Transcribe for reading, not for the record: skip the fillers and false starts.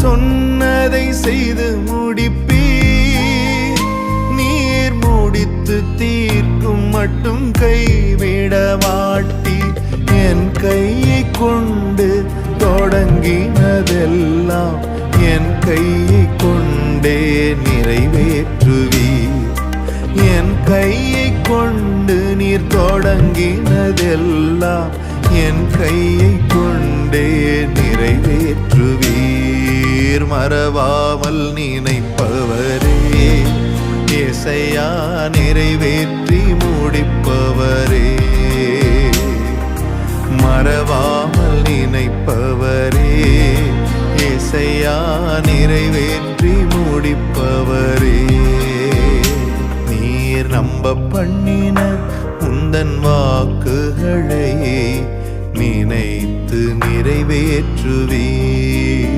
சொன்னதை செய்து முடிப்பீர். நீர் முடித்து தீர்க்கும் மட்டும் கைவிட மாட்டீர். என் கையை கொண்டு தொடங்கினதெல்லாம் என் கையை கொண்டே நிறைவேற்றுவீர். என் கையை கொண்டு நீர் தொடங்கினதெல்லாம் என் கையை கொண்டே நிறைவேற்றுவீர். மறவாமல் நினைப்பவரே, இயேசையா நிறைவேற்றி முடிப்பவரே. மறவாமல் நினைப்பவரே, இயேசையா நிறைவேற்றி முடிப்பவரே. நீர் நம்ப பண்ணின உந்தன் வாக்குகளை நினைத்து நிறைவேற்றுவீர்.